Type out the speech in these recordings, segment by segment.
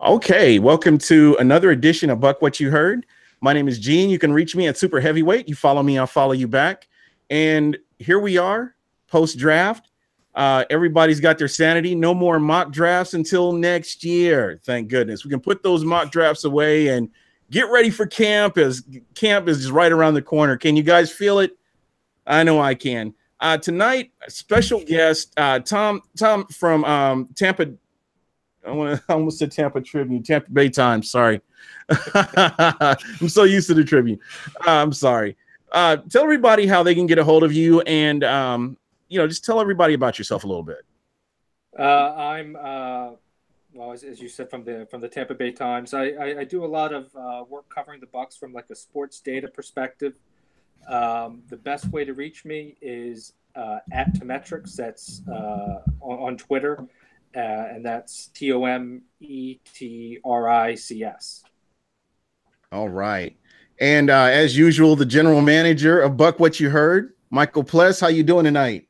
Okay, welcome to another edition of Buc What You Heard. My name is Gene. You can reach me at Super Heavyweight. You follow me, I'll follow you back. And here we are, post-draft. Everybody's got their sanity. No more mock drafts until next year. Thank goodness. We can put those mock drafts away and get ready for camp, as camp is just right around the corner. Can you guys feel it? I know I can. Tonight, a special guest, Tom from Tampa. I almost said Tampa Tribune, Tampa Bay Times. Sorry. I'm so used to the Tribune. I'm sorry. Tell everybody how they can get a hold of you, and just tell everybody about yourself a little bit. I'm well, as you said, from the Tampa Bay Times. I do a lot of work covering the Bucs from like a sports data perspective. The best way to reach me is at Tometrics. That's on Twitter. And that's TOMETRICS. All right. And as usual, the general manager of Buc What You Heard, Michael Pless. How you doing tonight?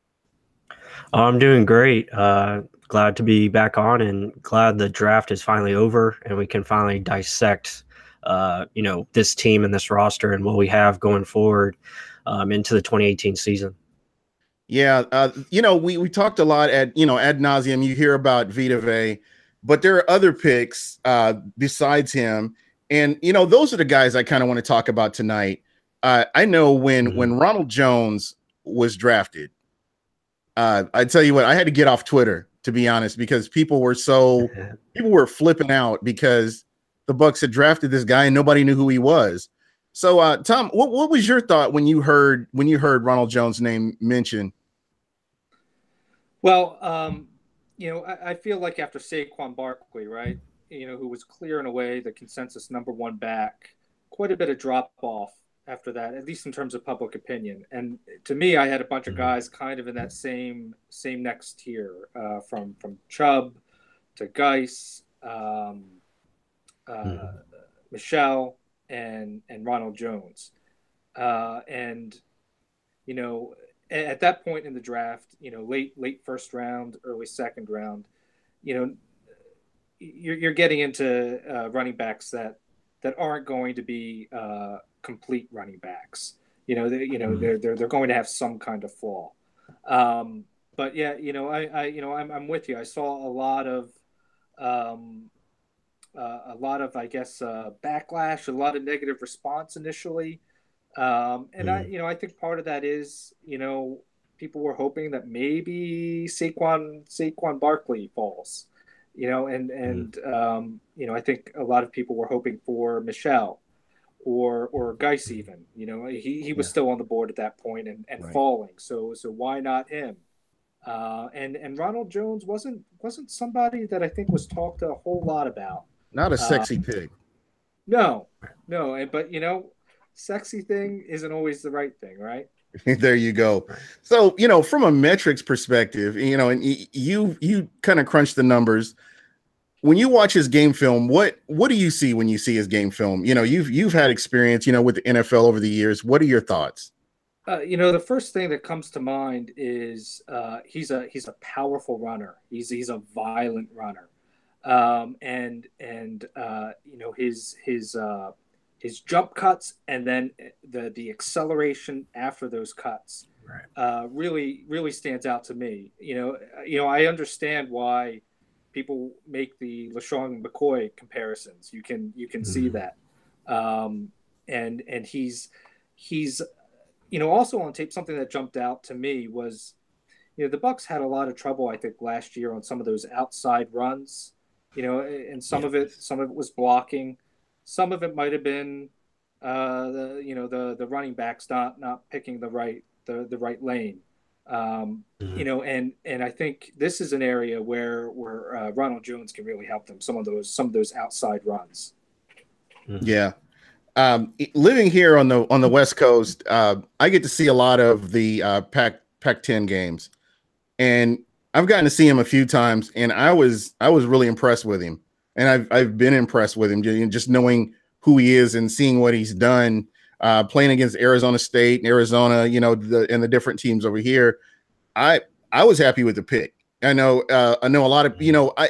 I'm doing great. Glad to be back on, and glad the draft is finally over and we can finally dissect, this team and this roster and what we have going forward into the 2018 season. Yeah, we talked a lot ad nauseum. You hear about Vita Vea, but there are other picks besides him, and those are the guys I kind of want to talk about tonight. I know when Ronald Jones was drafted, I tell you what, I had to get off Twitter, to be honest, because people were flipping out because the Bucs had drafted this guy and nobody knew who he was. So, Tom, what was your thought when you heard Ronald Jones' name mentioned? Well, I feel like after Saquon Barkley, right, who was clear in a way the consensus number one back, quite a bit of drop off after that, at least in terms of public opinion. And to me, I had a bunch of guys kind of in that same next tier, from Chubb to Geis, Michelle, and Ronald Jones. At that point in the draft, late first round, early second round, you're getting into running backs that aren't going to be complete running backs. They're going to have some kind of flaw. But yeah, I'm with you. I saw a lot of I guess backlash, a lot of negative response initially. I think part of that is, people were hoping that maybe Saquon Barkley falls, I think a lot of people were hoping for Michelle or Geis even, he was still on the board at that point and right. Falling. So why not him? And Ronald Jones wasn't somebody that I think was talked a whole lot about. Not a sexy pig. No, but sexy thing isn't always the right thing, right? There you go. So, from a metrics perspective, and you kind of crunch the numbers. When you watch his game film, what do you see when you see his game film? You've had experience, with the NFL over the years. What are your thoughts? The first thing that comes to mind is he's a powerful runner. He's a violent runner. His jump cuts and then the acceleration after those cuts, right. Really stands out to me. I understand why people make the LaShawn McCoy comparisons. You can see that, and he's also on tape. Something that jumped out to me was, the Bucs had a lot of trouble, I think, last year on some of those outside runs. And some of it was blocking. Some of it might have been the running backs not picking the right lane. And I think this is an area where Ronald Jones can really help them. Some of those outside runs. Yeah. Living here on the West Coast, I get to see a lot of the Pac-10 games, and I've gotten to see him a few times, and I was really impressed with him, and I've been impressed with him just knowing who he is and seeing what he's done, playing against Arizona State and Arizona, and the different teams over here. I was happy with the pick. I know a lot of,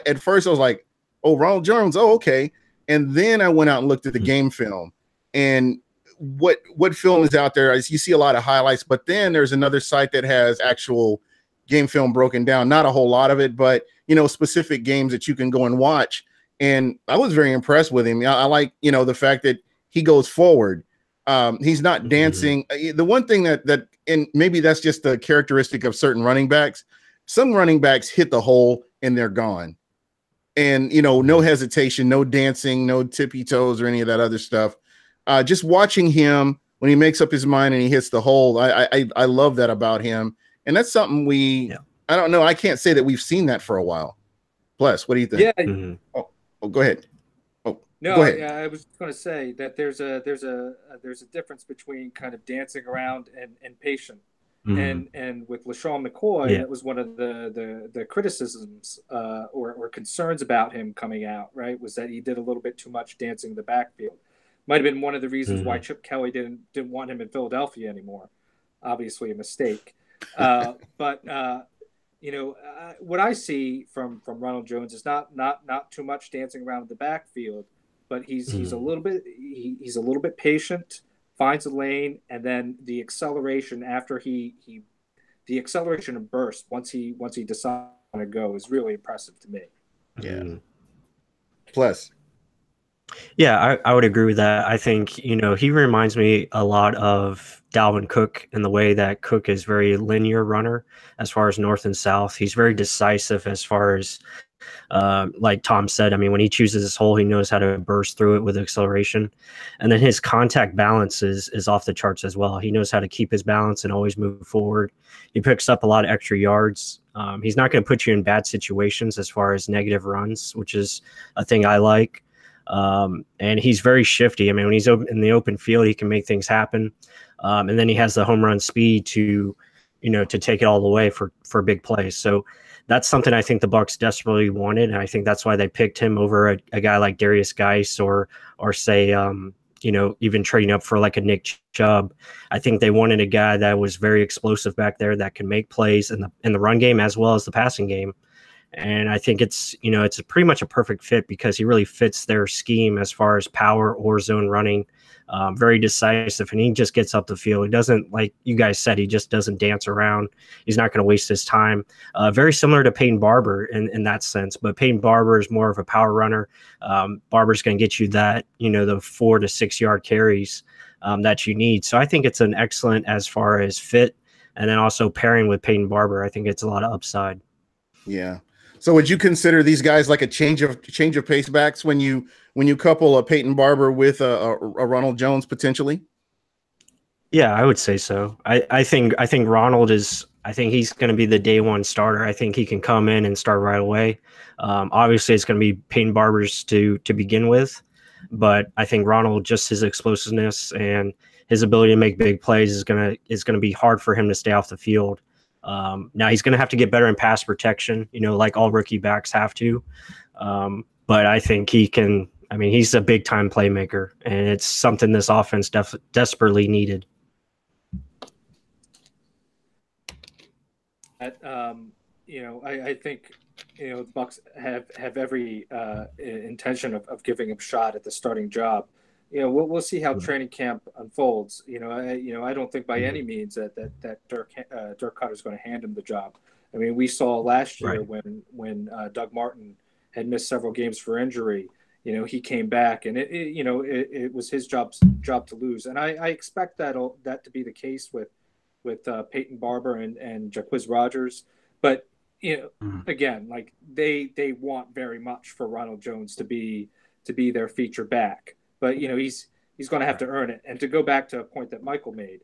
at first I was like, oh, Ronald Jones, oh, okay. And then I went out and looked at the game film, and what film is out there. Is you see a lot of highlights, but then there's another site that has actual game film broken down. Not a whole lot of it, but specific games that you can go and watch. And I was very impressed with him. I like the fact that he goes forward. He's not dancing. The one thing that and maybe that's just the characteristic of certain running backs. Some running backs hit the hole and they're gone. And, no hesitation, no dancing, no tippy toes or any of that other stuff. Just watching him when he makes up his mind and he hits the hole. I love that about him. And that's something I don't know. I can't say that we've seen that for a while. Bless, what do you think? Yeah. Oh, go ahead. No, go ahead. I was going to say that there's a difference between kind of dancing around and patient. And with LaShawn McCoy, that was one of the criticisms or concerns about him coming out, right? Was that he did a little bit too much dancing in the backfield. Might have been one of the reasons why Chip Kelly didn't want him in Philadelphia anymore. Obviously a mistake. But what I see from Ronald Jones is not too much dancing around in the backfield, but he's a little bit patient, finds a lane, and then the acceleration after the acceleration and burst once he decides to go is really impressive to me. Yeah. Plus. Yeah, I would agree with that. I think, he reminds me a lot of Dalvin Cook in the way that Cook is very linear runner as far as north and south. He's very decisive as far as, like Tom said, I mean, when he chooses his hole, he knows how to burst through it with acceleration. And then his contact balance is off the charts as well. He knows how to keep his balance and always move forward. He picks up a lot of extra yards. He's not going to put you in bad situations as far as negative runs, which is a thing I like. And he's very shifty. I mean, when he's in the open field, he can make things happen. And then he has the home run speed to take it all the way for big plays. So that's something I think the Bucs desperately wanted. And I think that's why they picked him over a guy like Darius Geis or say, even trading up for like a Nick Chubb. I think they wanted a guy that was very explosive back there that can make plays in the run game as well as the passing game. And I think it's pretty much a perfect fit because he really fits their scheme as far as power or zone running. Very decisive, and he just gets up the field. He doesn't, like you guys said, he just doesn't dance around. He's not going to waste his time. Very similar to Peyton Barber in that sense, but Peyton Barber is more of a power runner. Barber's going to get you that, the 4 to 6 yard carries that you need. So I think it's an excellent as far as fit, and then also pairing with Peyton Barber, I think it's a lot of upside. Yeah. So would you consider these guys like a change of pace backs when you couple a Peyton Barber with a Ronald Jones potentially? Yeah, I would say so. I think Ronald is. I think he's going to be the day one starter. I think he can come in and start right away. Obviously, it's going to be Peyton Barber's to begin with, but I think Ronald, just his explosiveness and his ability to make big plays is going to be hard for him to stay off the field. Now he's going to have to get better in pass protection, like all rookie backs have to. But I think he can. I mean, he's a big time playmaker, and it's something this offense desperately needed. I think the Bucs have every intention of giving him a shot at the starting job. We'll see how training camp unfolds. I don't think by any means that Dirk Cutter's going to hand him the job. I mean, we saw last year when Doug Martin had missed several games for injury. He came back, and it was his job to lose. And I expect that to be the case with Peyton Barber and Jacquizz Rodgers. But again, like they want very much for Ronald Jones to be their feature back. But he's going to have to earn it. And to go back to a point that Michael made,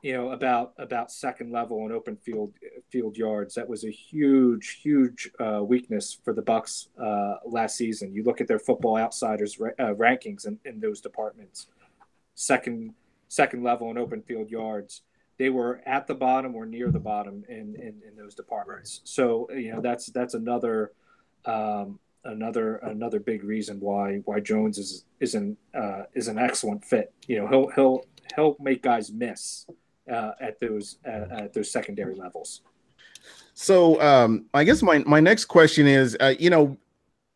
about second level and open field yards, that was a huge weakness for the Bucs last season. You look at their Football Outsiders rankings in those departments. Second level and open field yards, they were at the bottom or near the bottom in those departments. So that's another big reason why Jones is an excellent fit. He'll make guys miss at those secondary levels. So I guess my next question is,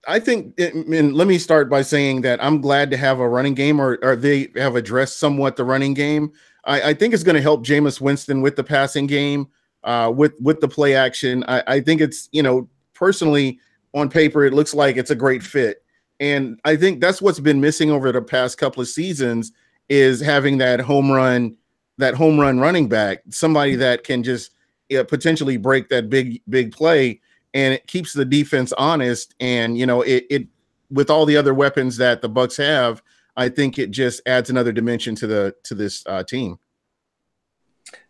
I think, and let me start by saying that I'm glad to have a running game, or they have addressed somewhat the running game. I think it's going to help Jameis Winston with the passing game, with the play action. I think it's, personally on paper, it looks like it's a great fit. And I think that's what's been missing over the past couple of seasons is having that home run running back, somebody that can just potentially break that big play, and it keeps the defense honest. And it with all the other weapons that the Bucs have, I think it just adds another dimension to this team.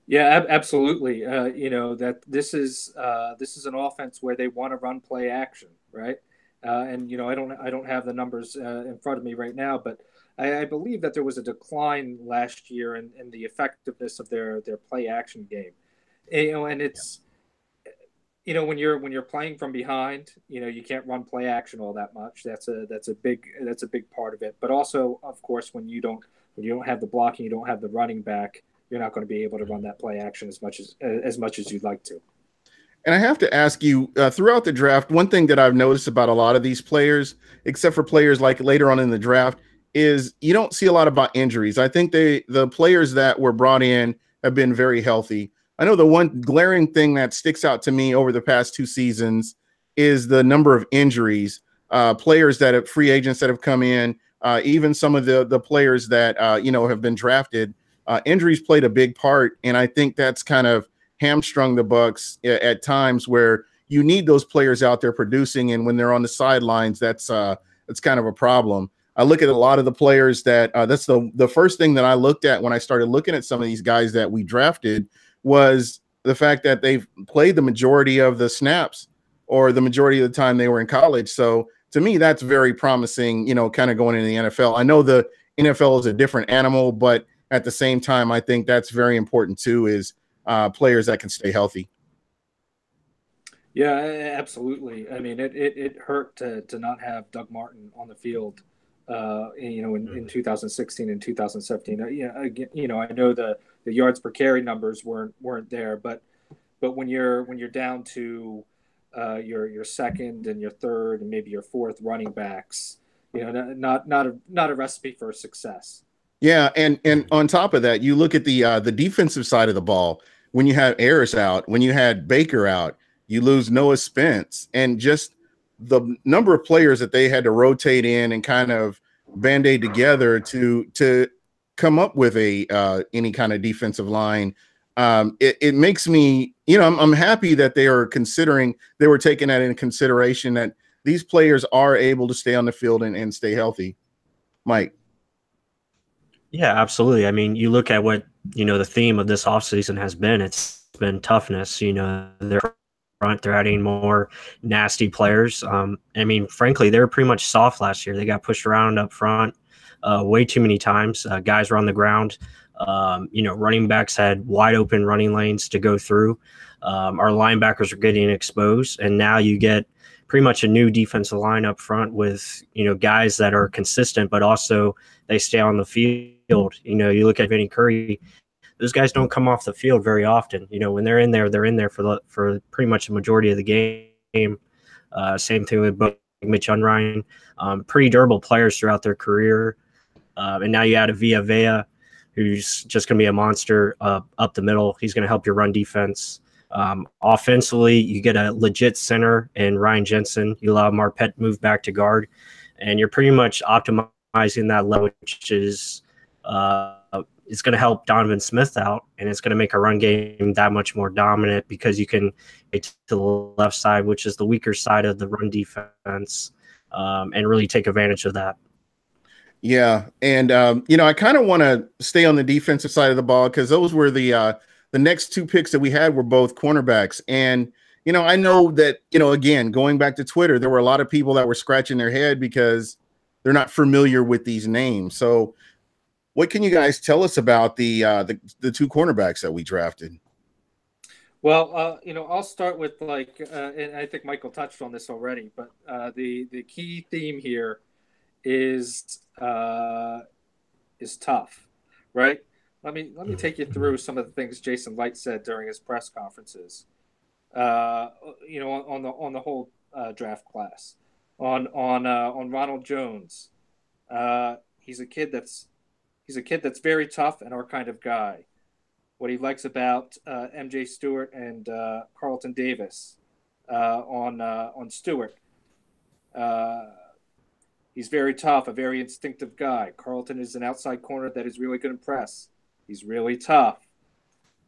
Yeah, absolutely. That this is an offense where they want to run play action, right? And I don't have the numbers in front of me right now, but I believe that there was a decline last year in the effectiveness of their play action game. And it's when you're playing from behind, you can't run play action all that much. That's a big part of it. But also, of course, when you don't have the blocking, you don't have the running back, you're not going to be able to run that play action as much as you'd like to. And I have to ask you, throughout the draft, one thing that I've noticed about a lot of these players, except for players like later on in the draft, is you don't see a lot about injuries. I think the players that were brought in have been very healthy. I know the one glaring thing that sticks out to me over the past 2 seasons is the number of injuries. Players that have free agents that have come in, even some of the players that have been drafted. Injuries played a big part, and I think that's kind of hamstrung the Bucs at times where you need those players out there producing, and when they're on the sidelines, that's kind of a problem. I look at a lot of the players that's the first thing that I looked at when I started looking at some of these guys that we drafted was the fact that they've played the majority of the snaps or the majority of the time they were in college. So to me, that's very promising, kind of going into the NFL. I know the NFL is a different animal, but at the same time, I think that's very important too, is players that can stay healthy. Yeah, absolutely. I mean, it hurt to not have Doug Martin on the field, in 2016 and 2017. I know the yards per carry numbers weren't there, but when you're down to your second and your third and maybe your fourth running backs, not a recipe for success. Yeah, and on top of that, you look at the defensive side of the ball. When you had Ayers out, when you had Baker out, you lose Noah Spence, and just the number of players that they had to rotate in and kind of band-aid together to come up with any kind of defensive line. It makes me, I'm happy that they were taking that into consideration, that these players are able to stay on the field and stay healthy. Mike. Yeah, absolutely. I mean, you look at what, the theme of this offseason has been, it's been toughness. They're adding more nasty players. I mean, frankly, they were pretty much soft last year. They got pushed around up front way too many times. Guys were on the ground. Running backs had wide open running lanes to go through. Our linebackers are getting exposed, and now you get pretty much a new defensive line up front with, guys that are consistent, but also they stay on the field. You look at Vinny Curry, those guys don't come off the field very often. When they're in there for pretty much the majority of the game. Same thing with both Mitch Unrein, pretty durable players throughout their career. And now you add a Villa, who's just going to be a monster up the middle. He's going to help your run defense. Offensively, you get a legit center in Ryan Jensen. You allow Marpet move back to guard, and you're pretty much optimizing that level, which is it's going to help Donovan Smith out, and it's going to make a run game that much more dominant because you can get to the left side, which is the weaker side of the run defense, and really take advantage of that. Yeah, and I kind of want to stay on the defensive side of the ball because those were the next two picks that we had were both cornerbacks. And, I know that, again, going back to Twitter, there were a lot of people that were scratching their head because they're not familiar with these names. So what can you guys tell us about the two cornerbacks that we drafted? Well, I'll start with and I think Michael touched on this already, but the key theme here is tough, right? Let me take you through some of the things Jason Light said during his press conferences. On the whole draft class. on Ronald Jones. He's a kid that's very tough and our kind of guy. What he likes about MJ Stewart and Carlton Davis on Stewart. He's very tough, a very instinctive guy. Carlton is an outside corner that is really good in press. He's really tough.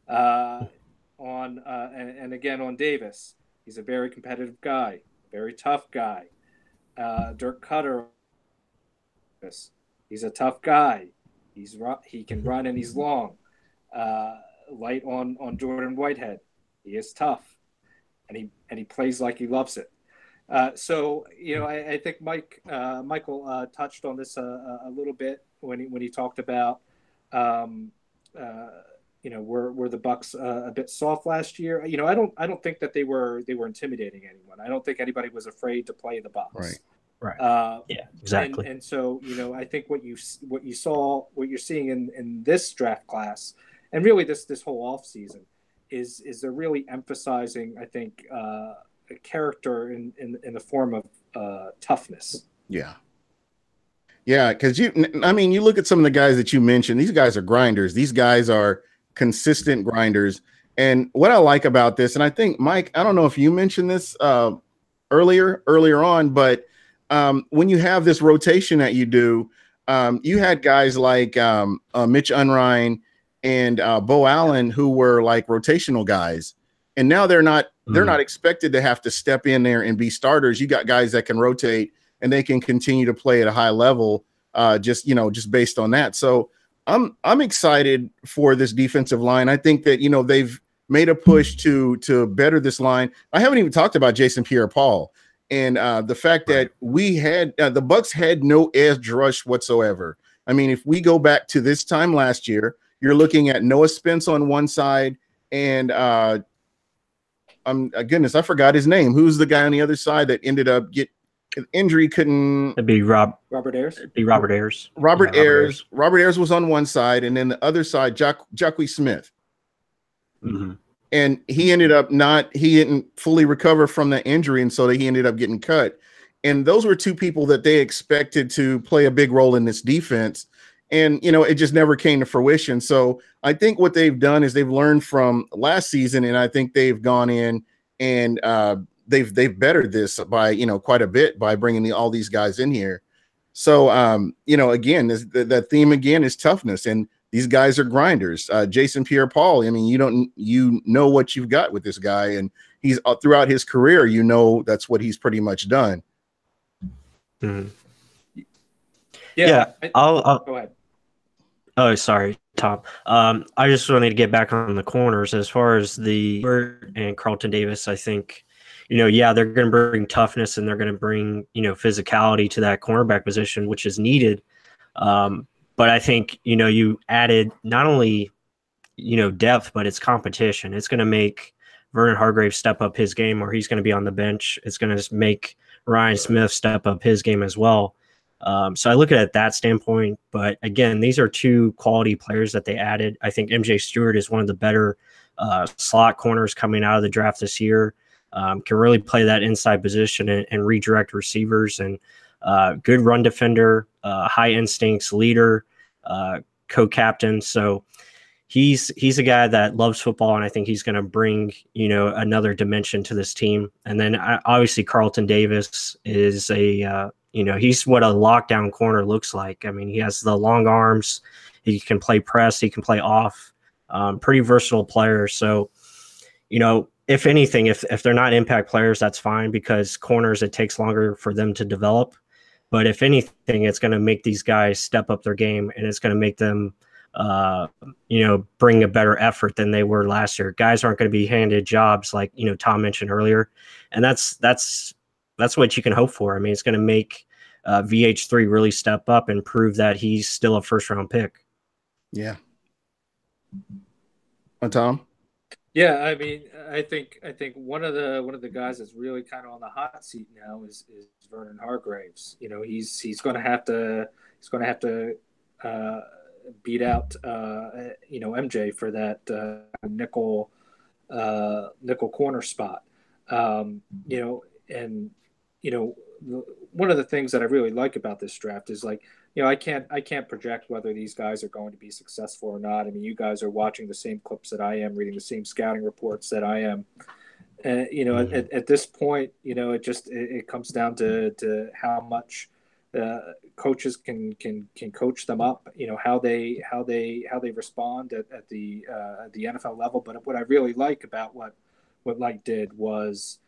And again on Davis, he's a very competitive guy, very tough guy. Dirk Cutter, he's a tough guy. He can run and he's long. Light on Jordan Whitehead, he is tough, and he plays like he loves it. So I think Michael touched on this a little bit when he talked about were the Bucs a bit soft last year. I don't think that they were intimidating anyone. I don't think anybody was afraid to play the Bucs. Right. Yeah, exactly. And so I think what you're seeing in this draft class, and really this whole off season, is they're really emphasizing, I think, a character in the form of toughness. Yeah, because you look at some of the guys that you mentioned. These guys are grinders. These guys are consistent grinders. And what I like about this, and I think Mike, I don't know if you mentioned this earlier on, but when you have this rotation that you do, you had guys like Mitch Unrein and Bo Allen, who were like rotational guys, and now they're not expected to have to step in there and be starters. You got guys that can rotate and they can continue to play at a high level, just based on that. So I'm excited for this defensive line. I think that they've made a push to better this line. I haven't even talked about Jason Pierre-Paul and the fact that we had the Bucs had no edge rush whatsoever. I mean, if we go back to this time last year, you're looking at Noah Spence on one side and goodness, I forgot his name. Who's the guy on the other side that ended up injury? Couldn't it'd be Robert Ayers? It'd be Robert Ayers. Robert Ayers. Robert Ayers was on one side, and then the other side, Jacque Smith. Mm-hmm. And he didn't fully recover from that injury, and so he ended up getting cut. And those were two people that they expected to play a big role in this defense. And, it just never came to fruition. So I think what they've done is they've learned from last season, and I think they've gone in and they've bettered this by, quite a bit by bringing all these guys in here. So, again, the theme again is toughness, and these guys are grinders. Jason Pierre-Paul, I mean, you know what you've got with this guy, and he's throughout his career, that's what he's pretty much done. Mm-hmm. Yeah. I'll go ahead. Oh, sorry, Tom. I just wanted to get back on the corners as far as the Bird and Carlton Davis. I think, they're going to bring toughness and they're going to bring, physicality to that cornerback position, which is needed. But I think, you added not only, depth, but it's competition. It's going to make Vernon Hargreaves step up his game, or he's going to be on the bench. It's going to make Ryan Smith step up his game as well. So I look at it that standpoint, but again, these are two quality players that they added. I think MJ Stewart is one of the better slot corners coming out of the draft this year. Can really play that inside position and redirect receivers, and good run defender, high instincts, leader, co-captain. So he's a guy that loves football, and I think he's going to bring, another dimension to this team. And then obviously Carlton Davis is he's what a lockdown corner looks like. I mean, he has the long arms. He can play press. He can play off. Pretty versatile player. So, if anything, if they're not impact players, that's fine, because corners, it takes longer for them to develop. But if anything, it's going to make these guys step up their game, and it's going to make them, bring a better effort than they were last year. Guys aren't going to be handed jobs like, Tom mentioned earlier. And that's what you can hope for. I mean, it's going to make VH3 really step up and prove that he's still a first-round pick. Yeah. Tom? Yeah, I mean, I think one of the guys that's really kind of on the hot seat now is Vernon Hargreaves. He's going to have to beat out MJ for that nickel corner spot. one of the things that I really like about this draft is like, I can't project whether these guys are going to be successful or not. I mean, you guys are watching the same clips that I am, reading the same scouting reports that I am. And at this point, it comes down to how much coaches can coach them up. How they respond at the NFL level. But what I really like about what Light did was,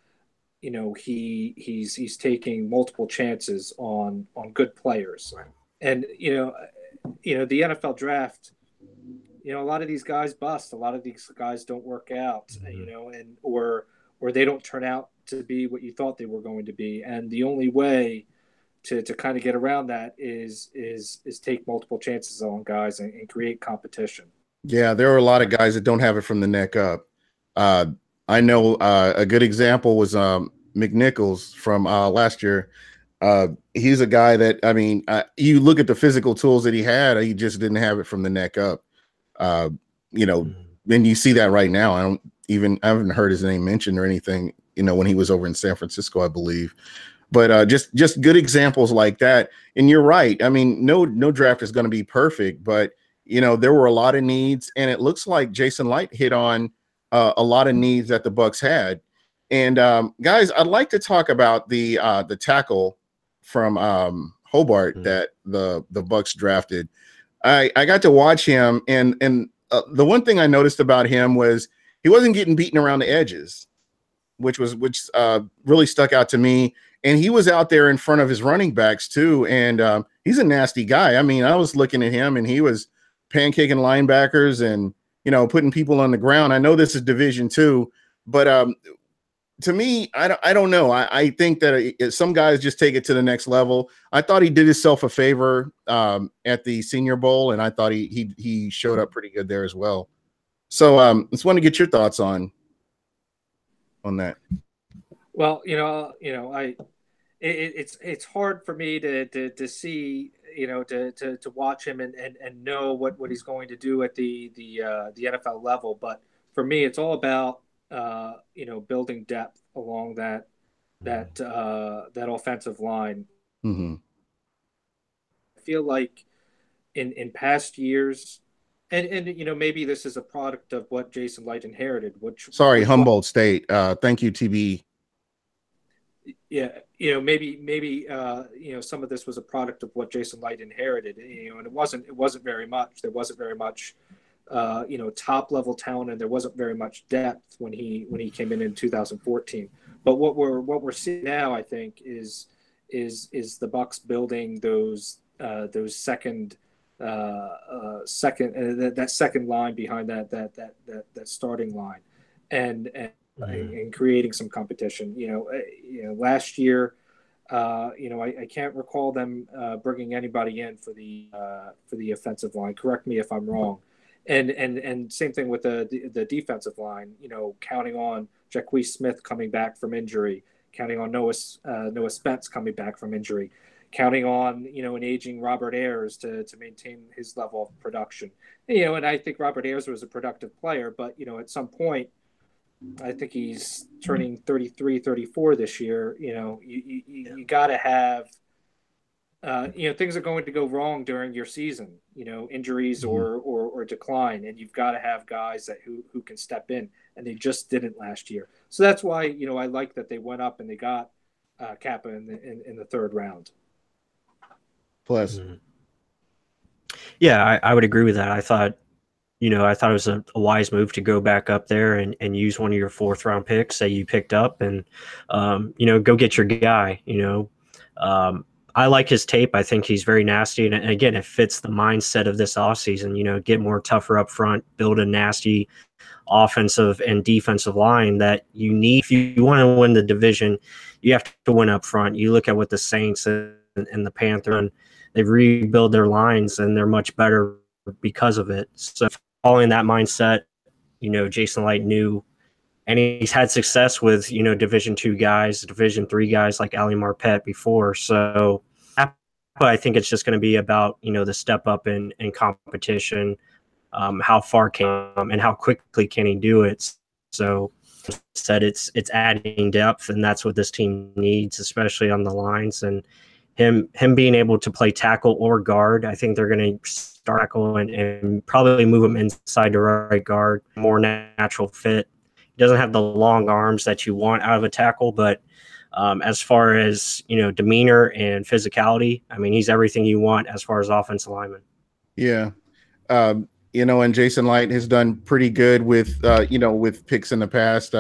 he's taking multiple chances on good players, Right. and the NFL draft. A lot of these guys bust. A lot of these guys don't work out. And or they don't turn out to be what you thought they were going to be. And the only way to kind of get around that is take multiple chances on guys and create competition. Yeah, there are a lot of guys that don't have it from the neck up. I know a good example was McNichols from last year. He's a guy that, I mean, you look at the physical tools that he had, he just didn't have it from the neck up. And you see that right now. I haven't heard his name mentioned or anything, when he was over in San Francisco, I believe. But just good examples like that. And you're right. I mean, no draft is going to be perfect, but there were a lot of needs, and it looks like Jason Light hit on a lot of needs that the Bucs had. And guys, I'd like to talk about the tackle from Hobart that the Bucs drafted. I got to watch him, and the one thing I noticed about him was he wasn't getting beaten around the edges, which really stuck out to me. And he was out there in front of his running backs too, and he's a nasty guy. I mean, I was looking at him, and he was pancaking linebackers and putting people on the ground. I know this is Division II, but to me, I don't know. I think that some guys just take it to the next level. I thought he did himself a favor at the Senior Bowl, and I thought he showed up pretty good there as well. So just want to get your thoughts on that. Well, it's hard for me to see, to watch him and know what he's going to do at the NFL level. But for me, it's all about building depth along that offensive line. Mm-hmm. I feel like in past years, and maybe this is a product of what Jason Light inherited. Humboldt State. Thank you, TB. Yeah, maybe some of this was a product of what Jason Light inherited, and it wasn't very much. There wasn't very much top level talent, and there wasn't very much depth when he came in 2014. But what we're seeing now, I think, is the Bucs building those second line behind that starting line, and creating some competition. Last year, I can't recall them bringing anybody in for the offensive line. Correct me if I'm wrong. And same thing with the defensive line. Counting on Jacquez Smith coming back from injury, counting on Noah Spence coming back from injury, counting on an aging Robert Ayers to maintain his level of production. And I think Robert Ayers was a productive player, but at some point, I think he's turning 33, 34 this year. You got to have, things are going to go wrong during your season, injuries or decline. And you've got to have guys who can step in, and they just didn't last year. So that's why, I like that they went up and they got Kappa in the third round. Plus. Yeah, I would agree with that. I thought it was a wise move to go back up there and use one of your fourth round picks that you picked up and, go get your guy. I like his tape. I think he's very nasty. And again, it fits the mindset of this offseason, get more tougher up front, build a nasty offensive and defensive line that you need. If you want to win the division, you have to win up front. You look at what the Saints and the Panthers, and they've rebuilt their lines and they're much better because of it. So following that mindset, Jason Light knew, and he's had success with, Division II guys, Division III guys like Ali Marpet before. So I think it's just going to be about, the step up in competition, how far can and how quickly can he do it. So said, it's adding depth, and that's what this team needs, especially on the lines. And him being able to play tackle or guard, I think they're going to start tackle and probably move him inside to right guard, more natural fit. He doesn't have the long arms that you want out of a tackle, but as far as, demeanor and physicality, I mean, he's everything you want as far as offensive lineman. Yeah. And Jason Light has done pretty good with, with picks in the past.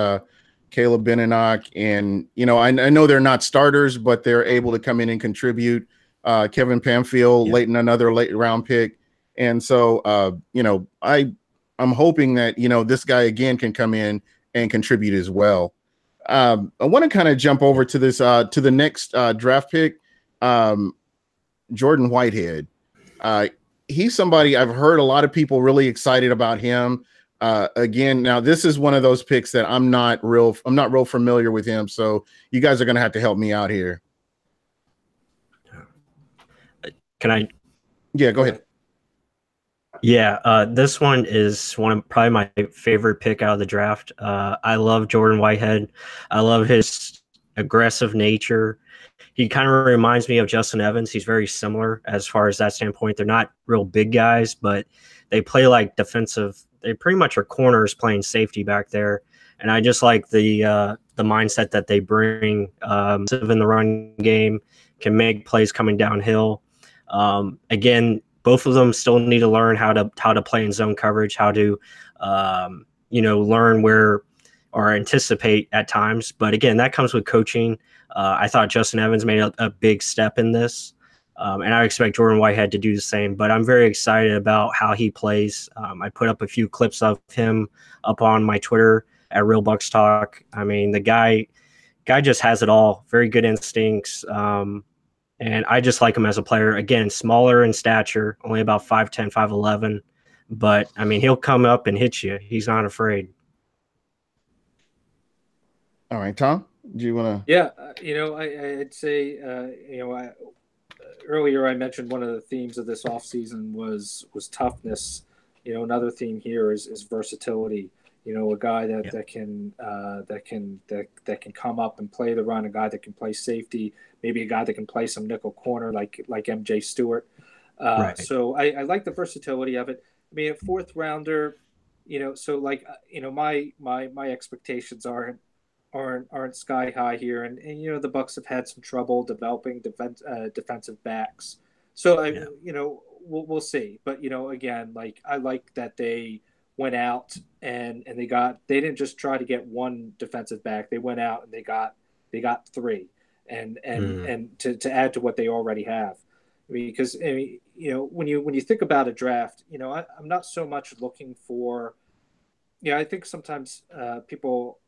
Caleb Beninock, and, I know they're not starters, but they're able to come in and contribute. Kevin Pamfield, late in another late round pick. And so, I'm hoping that, this guy again can come in and contribute as well. I want to kind of jump over to this, to the next draft pick, Jordan Whitehead. He's somebody I've heard a lot of people really excited about him. Again, now this is one of those picks that I'm not real familiar with him. So you guys are going to have to help me out here. Can I? Yeah, go ahead. Yeah, this one is probably my favorite pick out of the draft. I love Jordan Whitehead. I love his aggressive nature. He kind of reminds me of Justin Evans. He's very similar as far as that standpoint. They're not real big guys, but they play like defensive. They pretty much are corners playing safety back there. And I just like the mindset that they bring in the run game, can make plays coming downhill. Again, both of them still need to learn how to play in zone coverage, how to learn where or anticipate at times. But again, that comes with coaching. I thought Justin Evans made a big step in this, and I expect Jordan Whitehead to do the same. But I'm very excited about how he plays. I put up a few clips of him up on my Twitter at Real Bucs Talk. I mean, the guy just has it all. Very good instincts. And I just like him as a player. Again, smaller in stature, only about 5'10", 5'11". But, I mean, he'll come up and hit you. He's not afraid. All right, Tom, do you want to? Yeah, I'd say, earlier I mentioned one of the themes of this offseason was toughness. Another theme here is versatility. A guy that can come up and play the run, a guy that can play safety, maybe a guy that can play some nickel corner like MJ Stewart. Right. So I like the versatility of it. I mean, a fourth rounder, my expectations aren't sky high here, and the Bucs have had some trouble developing defensive backs. So we'll see. But again, I like that they went out and they didn't just try to get one defensive back. They went out and they got three, and to add to what they already have. I mean, because when you think about a draft, I'm not so much looking for. I think sometimes people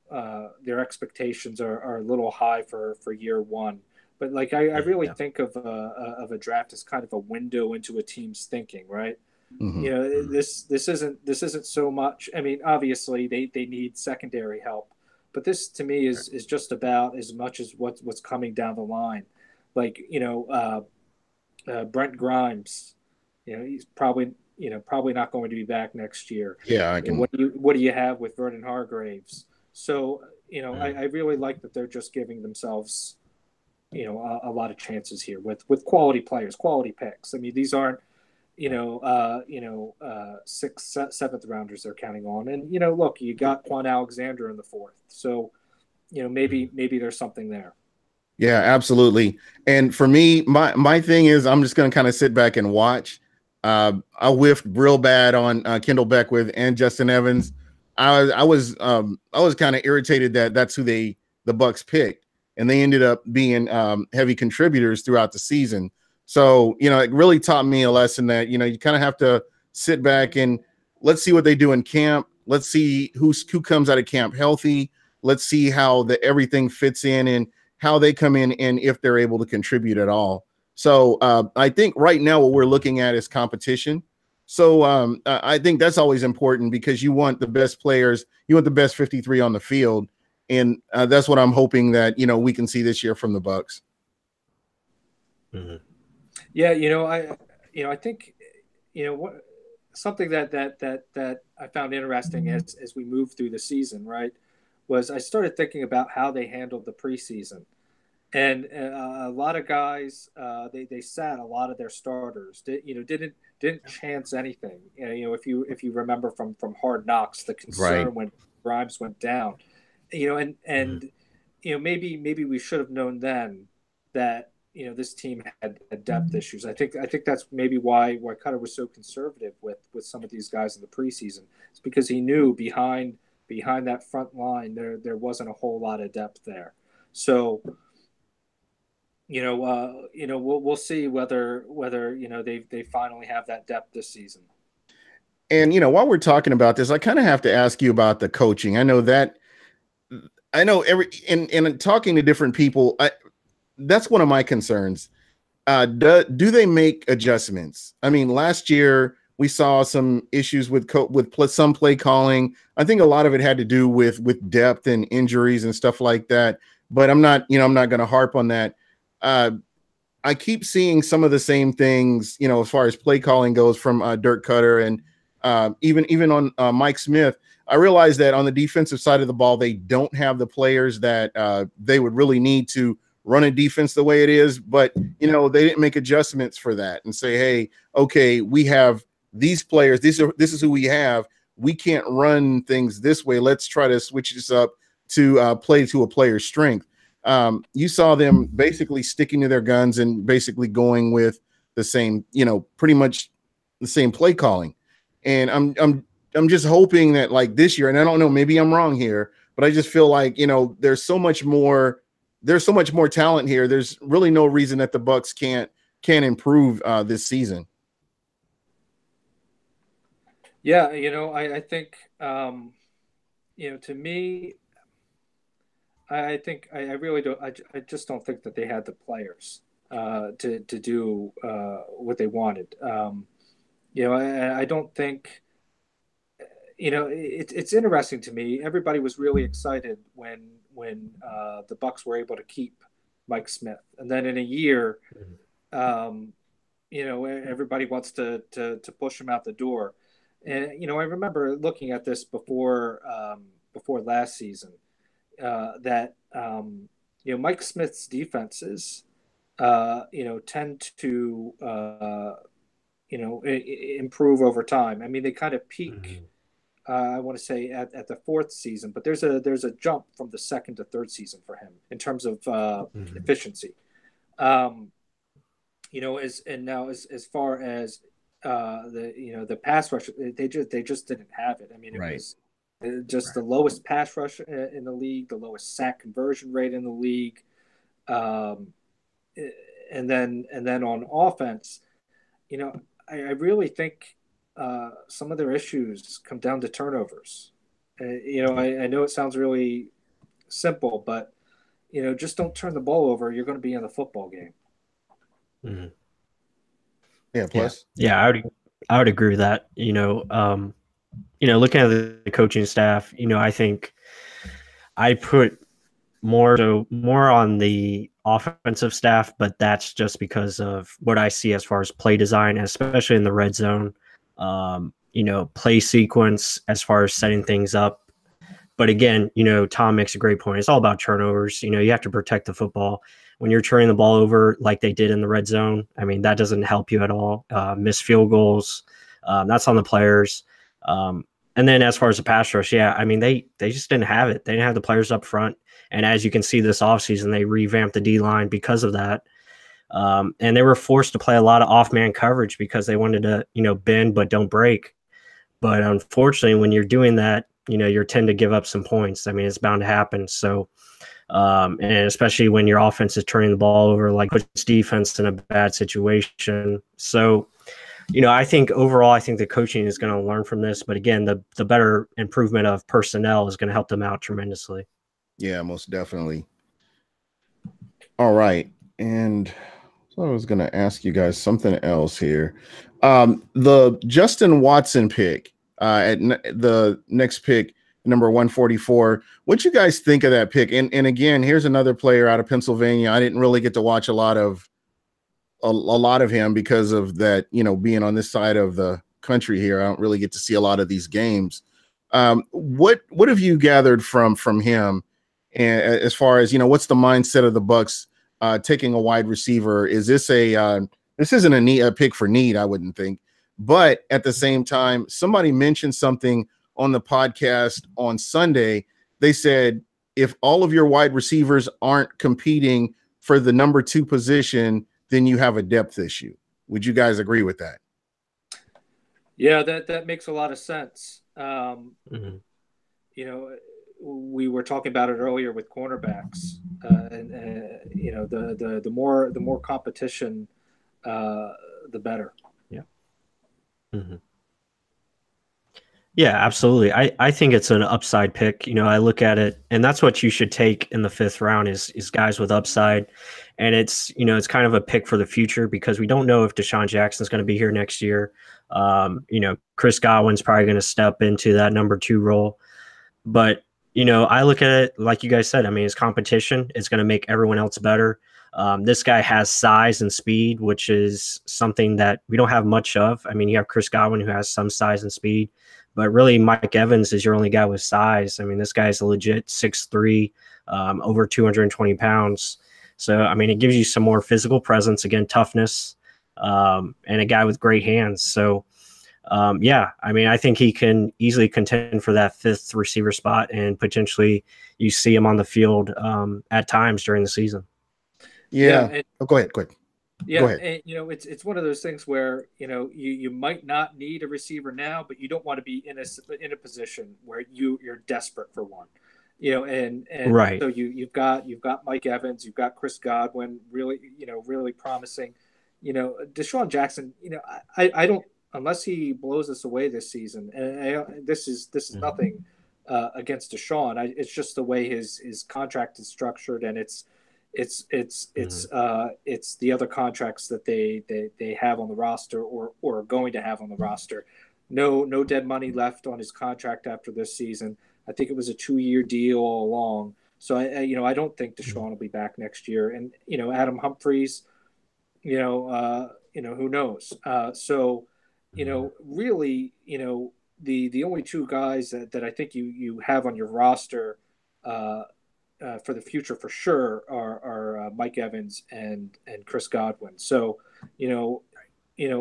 their expectations are a little high for year one. But I really think of a draft as kind of a window into a team's thinking, right? Mm-hmm. This isn't so much. I mean, obviously they need secondary help, but this to me is just about as much as what's coming down the line. Brent Grimes, he's probably not going to be back next year. Yeah, I can. What do you have with Vernon Hargraves? So I really like that they're just giving themselves a lot of chances here with quality players, quality picks. I mean, these aren't 6th, 7th rounders they're counting on. And look, you got Quan Alexander in the 4th, so maybe there's something there. Yeah, absolutely. And for me, my thing is I'm just going to kind of sit back and watch. I whiffed real bad on Kendall Beckwith and Justin Evans. I was kind of irritated that that's who the Bucs picked, and they ended up being heavy contributors throughout the season. So, it really taught me a lesson that, you kind of have to sit back and let's see what they do in camp. Let's see who comes out of camp healthy. Let's see how everything fits in and how they come in and if they're able to contribute at all. So I think right now what we're looking at is competition. So I think that's always important because you want the best players. You want the best 53 on the field. And that's what I'm hoping that, we can see this year from the Bucs. Mm-hmm. Yeah, I think, something that I found interesting as we move through the season, right, was I started thinking about how they handled the preseason. And a lot of guys, they sat a lot of their starters. Didn't chance anything. If you remember from Hard Knocks, the concern Right. when Grimes went down, and maybe we should have known then that this team had depth issues. I think that's maybe why Cutter was so conservative with some of these guys in the preseason. It's because he knew behind that front line there wasn't a whole lot of depth there. So we'll see whether they finally have that depth this season. And while we're talking about this, I kind of have to ask you about the coaching. I know in talking to different people, that's one of my concerns. Do they make adjustments? I mean, last year we saw some issues with some play calling. I think a lot of it had to do with depth and injuries and stuff like that. But I'm not going to harp on that. I keep seeing some of the same things, as far as play calling goes from Dirk Cutter and even on Mike Smith. I realize that on the defensive side of the ball, they don't have the players that they would really need to run a defense the way it is. But, they didn't make adjustments for that and say, hey, okay, we have these players. This is who we have. We can't run things this way. Let's try to switch this up to play to a player's strength. You saw them basically sticking to their guns and basically going with the same, pretty much the same play calling. And I'm just hoping that like this year, and I don't know, maybe I'm wrong here, but I just feel like, there's so much more talent here. There's really no reason that the Bucs can't improve this season. Yeah. I think, to me, I think I really don't. I just don't think that they had the players to do what they wanted. I don't think. It's interesting to me. Everybody was really excited when the Bucs were able to keep Mike Smith, and then in a year, everybody wants to push him out the door. And I remember looking at this before last season. That Mike Smith's defenses tend to improve over time. I mean, they kind of peak. I want to say at the fourth season, but there's a jump from the second to third season for him in terms of efficiency. As far as the pass rush, they just didn't have it. I mean, it was just the lowest pass rush in the league, the lowest sack conversion rate in the league, and then on offense, I really think some of their issues come down to turnovers. I know it sounds really simple, but just don't turn the ball over. You're going to be in the football game. Mm-hmm. Yeah. Plus, yeah, I would agree with that. Looking at the coaching staff, I think I put more on the offensive staff, but that's just because of what I see as far as play design, especially in the red zone, play sequence as far as setting things up. But again, Tom makes a great point. It's all about turnovers. You have to protect the football. When you're turning the ball over like they did in the red zone, I mean, that doesn't help you at all. Missed field goals, that's on the players. And then as far as the pass rush, I mean, they just didn't have it. They didn't have the players up front. And as you can see this offseason, they revamped the D-line because of that. And they were forced to play a lot of off-man coverage because they wanted to, bend but don't break. But unfortunately, when you're doing that, you tend to give up some points. I mean, it's bound to happen. So, and especially when your offense is turning the ball over, like puts defense in a bad situation. So, I think overall, the coaching is going to learn from this. But again, the better improvement of personnel is going to help them out tremendously. Yeah, most definitely. All right. And so I was going to ask you guys something else here. The Justin Watson pick at the next pick, number 144. What you guys think of that pick? And again, here's another player out of Pennsylvania. I didn't really get to watch a lot of him because of that, being on this side of the country here. I don't really get to see a lot of these games. What have you gathered from him, and as far as what's the mindset of the Bucs taking a wide receiver? Is this this isn't a pick for need, I wouldn't think, but at the same time, somebody mentioned something on the podcast on Sunday. They said if all of your wide receivers aren't competing for the number 2 position, then you have a depth issue. Would you guys agree with that? Yeah, that makes a lot of sense. Mm-hmm. We were talking about it earlier with cornerbacks, and the more competition, the better. Yeah. Mm-hmm. Yeah, absolutely. I think it's an upside pick. I look at it, and that's what you should take in the 5th round is guys with upside. And it's kind of a pick for the future because we don't know if Deshaun Jackson's going to be here next year. Chris Godwin's probably going to step into that number 2 role. But, I look at it like you guys said. I mean, it's competition. It's going to make everyone else better. This guy has size and speed, which is something that we don't have much of. I mean, you have Chris Godwin who has some size and speed, but really Mike Evans is your only guy with size. I mean, this guy's a legit 6'3", over 220 pounds. So, I mean, it gives you some more physical presence, again, toughness, and a guy with great hands. So, yeah, I mean, I think he can easily contend for that 5th receiver spot, and potentially you see him on the field at times during the season. Yeah. Go ahead. Yeah, go ahead. And, it's one of those things where you might not need a receiver now, but you don't want to be in a position where you're desperate for one. And right. So you've got Mike Evans, you've got Chris Godwin, really promising. Deshaun Jackson. I don't, unless he blows us away this season. And this is nothing against Deshaun. It's just the way his contract is structured, and it's the other contracts that they have on the roster or are going to have on the roster. No dead money left on his contract after this season. I think it was a 2-year deal all along. So I don't think Deshaun will be back next year. And Adam Humphries, who knows? So really, the only 2 guys that I think you have on your roster for the future for sure are Mike Evans and Chris Godwin. So,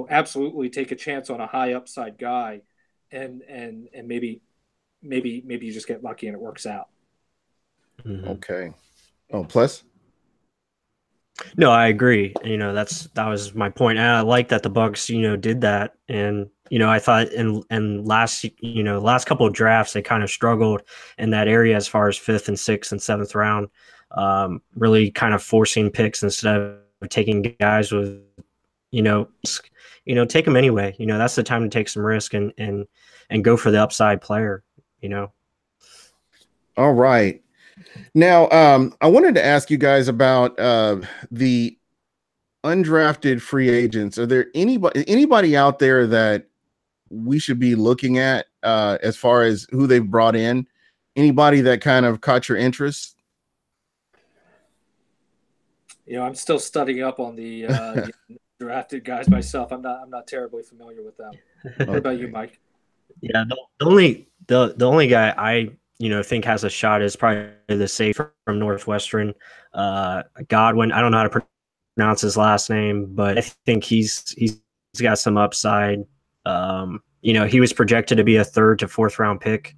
absolutely take a chance on a high upside guy, and maybe you just get lucky and it works out. Mm-hmm. Okay. Oh, plus. No, I agree. That was my point. And I like that the Bucs, did that. And, I thought in last couple of drafts, they kind of struggled in that area as far as 5th and 6th and 7th round, really kind of forcing picks instead of taking guys with, take them anyway. That's the time to take some risk and go for the upside player, All right. Now, I wanted to ask you guys about the undrafted free agents. Are there anybody out there that we should be looking at as far as who they've brought in? Anybody that kind of caught your interest? I'm still studying up on the drafted guys myself. I'm not terribly familiar with them. Okay. What about you, Mike? Yeah, the only guy I think has a shot is probably the safe from Northwestern, Godwin. I don't know how to pronounce his last name, but I think he's got some upside. He was projected to be a 3rd to 4th round pick.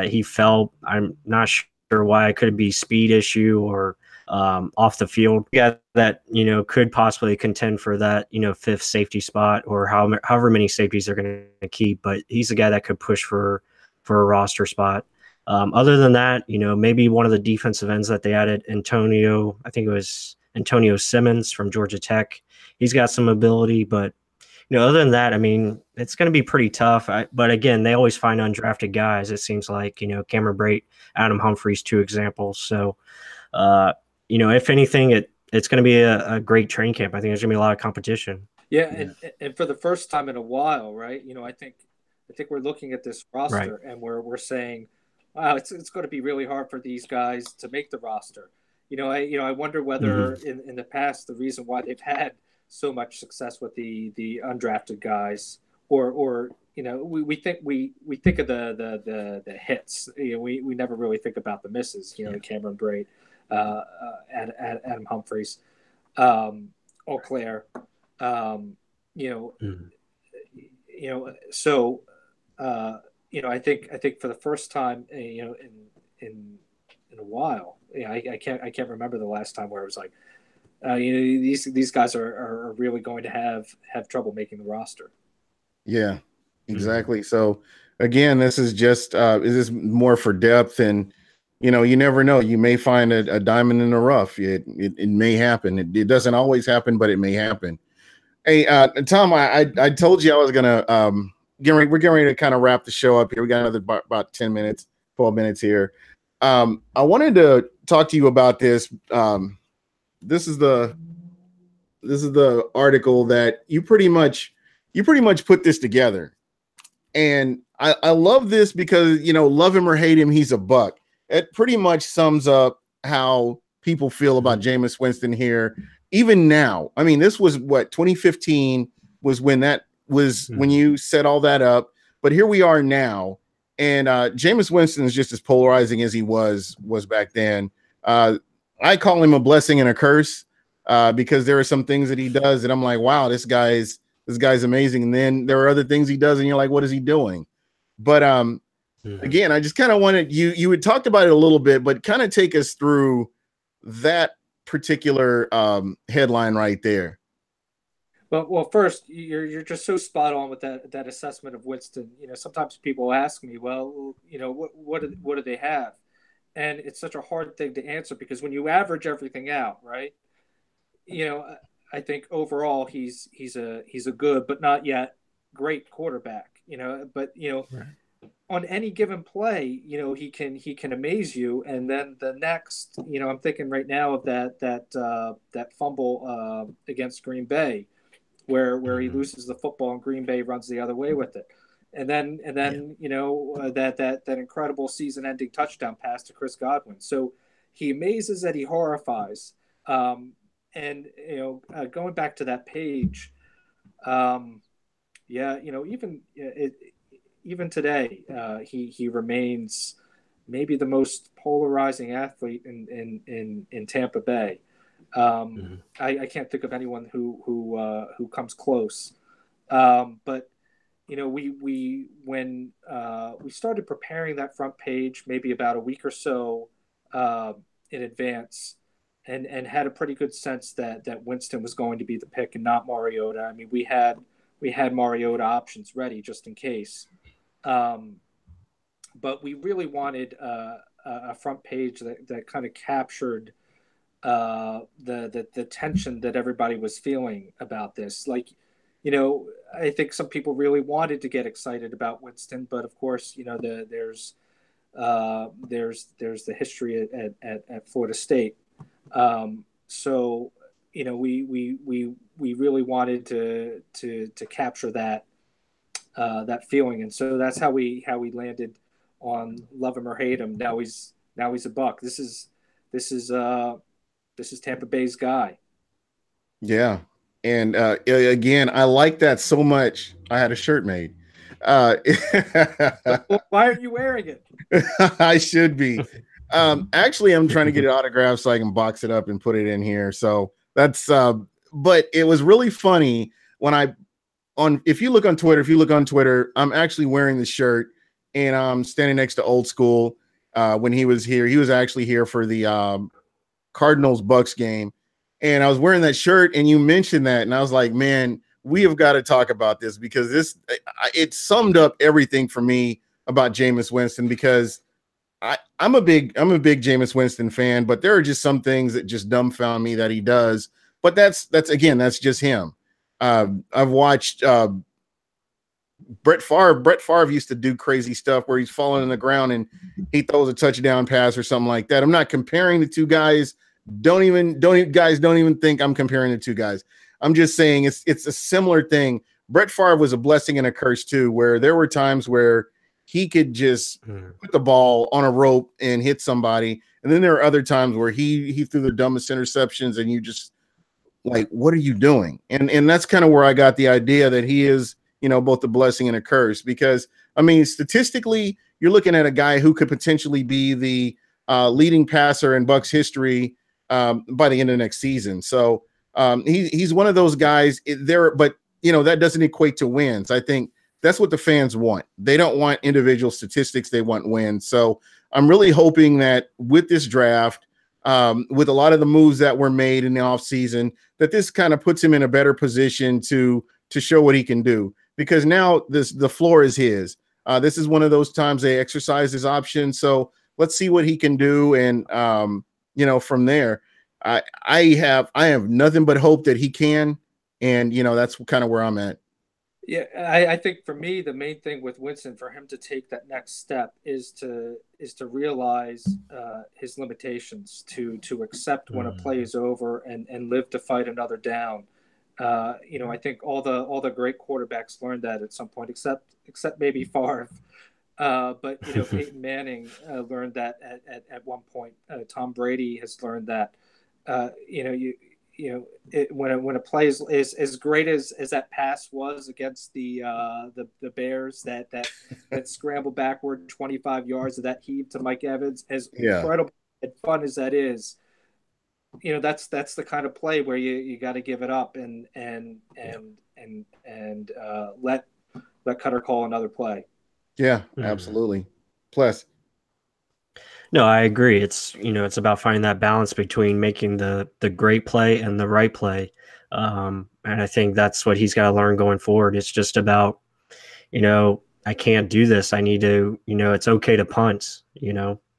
He fell. I'm not sure why. It could be speed issue or off the field. Yeah, that could possibly contend for that 5th safety spot or however many safeties they're going to keep. But he's a guy that could push for a roster spot. Other than that, maybe one of the defensive ends that they added, Antonio, I think it was Antonio Simmons from Georgia Tech. He's got some ability, but other than that, I mean, it's going to be pretty tough. But again, they always find undrafted guys. It seems like Cameron Brate, Adam Humphries, 2 examples. So, if anything, it's going to be a great training camp. I think there's going to be a lot of competition. Yeah, and for the first time in a while, right? I think we're looking at this roster, right, and we're saying, wow, it's going to be really hard for these guys to make the roster. I wonder whether in the past the reason why they've had so much success with the undrafted guys or we think of the hits. We never really think about the misses. The Cameron Braid, Adam Humphries, Eau Claire. So I think for the first time, in a while, I can't remember the last time where it was like, these guys are really going to have trouble making the roster. Yeah, exactly. So again, this is just is this more for depth, and you never know. You may find a diamond in the rough. It may happen. It doesn't always happen, but it may happen. Hey, Tom, I told you I was gonna we're getting ready to kind of wrap the show up here. We got another about 10 minutes, 12 minutes here. I wanted to talk to you about this. This is the article that you pretty much put this together, and I love this because love him or hate him, he's a Buc. It pretty much sums up how people feel about Jameis Winston here. Even now, I mean, this was what 2015 was when when you set all that up. But here we are now, and Jameis Winston is just as polarizing as he was back then. I call him a blessing and a curse because there are some things that he does, and I'm like, wow, this guy's amazing. And then there are other things he does, and you're like, what is he doing? But again, I just kind of wanted you had talked about it a little bit, but kind of take us through that particular headline right there. Well, first, you're just so spot on with that assessment of Winston. Sometimes people ask me, well, what do they have? And it's such a hard thing to answer because when you average everything out, right? I think overall he's a good but not yet great quarterback. But right. On any given play, he can amaze you. And then the next, I'm thinking right now of that fumble against Green Bay, where he loses the football and Green Bay runs the other way with it. And then that incredible season-ending touchdown pass to Chris Godwin. So he amazes that he horrifies. And going back to that page, even today, he remains maybe the most polarizing athlete in Tampa Bay. I can't think of anyone who comes close. But when we started preparing that front page, maybe about a week or so in advance, and had a pretty good sense that Winston was going to be the pick and not Mariota. I mean, we had Mariota options ready just in case. But we really wanted a front page that kind of captured the tension that everybody was feeling about this. Like, I think some people really wanted to get excited about Winston, but of course, there's the history at Florida State. So we really wanted to capture that feeling, and so that's how we landed on love him or hate him. Now he's a Buc. This is Tampa Bay's guy. Yeah, and again, I like that so much. I had a shirt made. Why aren't you wearing it? I should be. Actually, I'm trying to get it autographed so I can box it up and put it in here. So that's but it was really funny when if you look on Twitter, I'm actually wearing the shirt, and I'm standing next to Old School. When he was here, he was actually here for the Cardinals Bucs game, and I was wearing that shirt, and you mentioned that, and I was like, man, we have got to talk about this because it summed up everything for me about Jameis Winston, because I'm a big Jameis Winston fan, but there are just some things that just dumbfound me that he does. But that's just him. I've watched Brett Favre. Brett Favre used to do crazy stuff where he's falling on the ground and he throws a touchdown pass or something like that. I'm not comparing the two guys. Don't even think I'm comparing the two guys. I'm just saying it's a similar thing. Brett Favre was a blessing and a curse too, where there were times where he could just put the ball on a rope and hit somebody. And then there are other times where he threw the dumbest interceptions and you just like, what are you doing? And that's kind of where I got the idea that he is both a blessing and a curse, because I mean, statistically, you're looking at a guy who could potentially be the leading passer in Bucs history by the end of next season. So he's one of those guys there, but that doesn't equate to wins. I think that's what the fans want. They don't want individual statistics. They want wins. So I'm really hoping that with this draft, with a lot of the moves that were made in the offseason, that this kind of puts him in a better position to show what he can do, because now the floor is his. This is one of those times they exercise his option. So let's see what he can do. And, from there, I have nothing but hope that he can. And, that's kind of where I'm at. Yeah, I think for me, the main thing with Winston, for him to take that next step is to realize his limitations, to accept when a play is over and live to fight another down. I think all the great quarterbacks learned that at some point, except maybe Favre. But Peyton Manning learned that at one point. Tom Brady has learned that. When a play is as great as that pass was against the Bears, that scramble backward 25 yards of that heave to Mike Evans, as incredible and fun as that is, that's the kind of play where you got to give it up and let Cutter call another play. Yeah, absolutely. Plus. No, I agree. It's about finding that balance between making the great play and the right play. And I think that's what he's got to learn going forward. It's just about, I can't do this. I need to, it's okay to punt.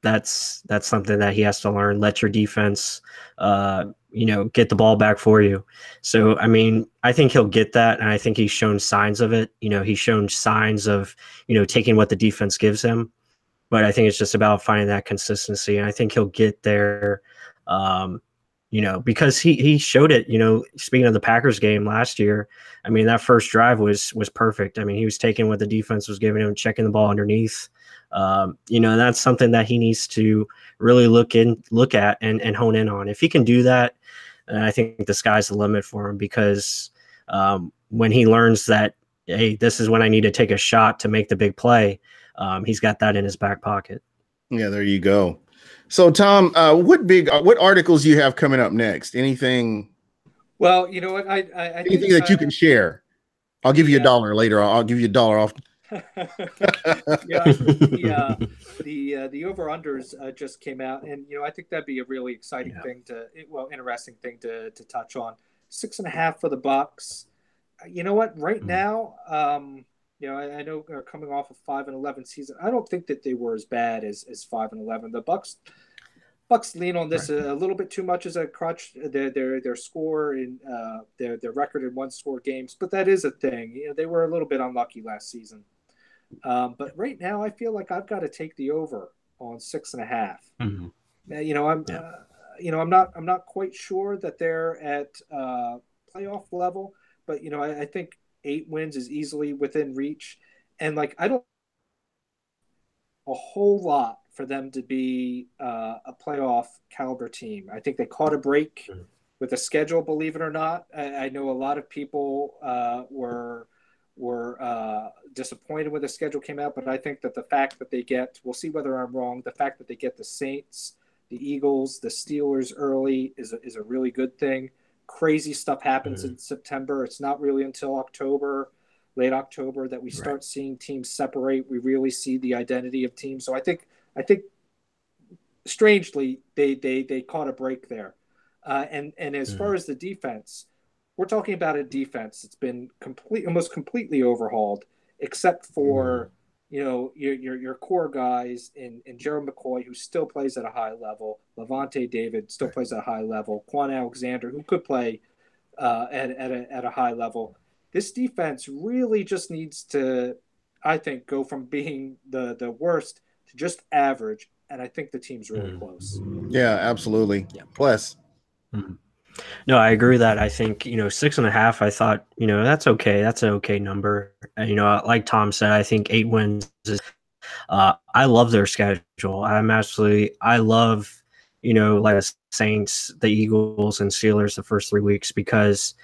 That's something that he has to learn. Let your defense, get the ball back for you. So, I mean, I think he'll get that. And I think he's shown signs of it. He's shown signs of, taking what the defense gives him. But I think it's just about finding that consistency. And I think he'll get there, because he showed it, speaking of the Packers game last year. I mean, that first drive was perfect. I mean, he was taking what the defense was giving him, checking the ball underneath. That's something that he needs to really look at and hone in on. If he can do that, I think the sky's the limit for him, because when he learns that, hey, this is when I need to take a shot to make the big play, he's got that in his back pocket. Yeah, there you go. So, Tom, what articles you have coming up next? Anything? Well, you know what? I anything think, that you can share. I'll give you $1 later. I'll give you $1 off. The over-unders just came out, and I think that'd be a really exciting interesting thing to touch on. 6.5 for the Bucs. You know what? Right now, I know they're coming off a 5-11 season. I don't think that they were as bad as 5-11. The Bucs lean on this a little bit too much as a crutch. Their score in their record in one-score games, but that is a thing. They were a little bit unlucky last season. But right now, I feel like I've got to take the over on 6.5. I'm not quite sure that they're at playoff level, but I think 8 wins is easily within reach, and I don't a whole lot for them to be a playoff caliber team. I think they caught a break with the schedule, believe it or not. I know a lot of people were disappointed when the schedule came out, but I think that the fact that they get, we'll see whether I'm wrong, the fact that they get the Saints, the Eagles, the Steelers early is a really good thing. Crazy stuff happens in September. It's not really until late October, that we start seeing teams separate. We really see the identity of teams. So I think strangely they caught a break there. And as far as the defense, we're talking about a defense that's been almost completely overhauled, except for your core guys in Gerald McCoy, who still plays at a high level, Levante David still plays at a high level, Quan Alexander, who could play at a high level. This defense really just needs to, I think, go from being the worst to just average, and I think the team's really close. Yeah, absolutely. Yeah. Plus. No, I agree with that. I think, 6.5, I thought, that's okay. That's an okay number. Like Tom said, I think 8 wins is, I love their schedule. I love, like the Saints, the Eagles and Steelers the first 3 weeks, because,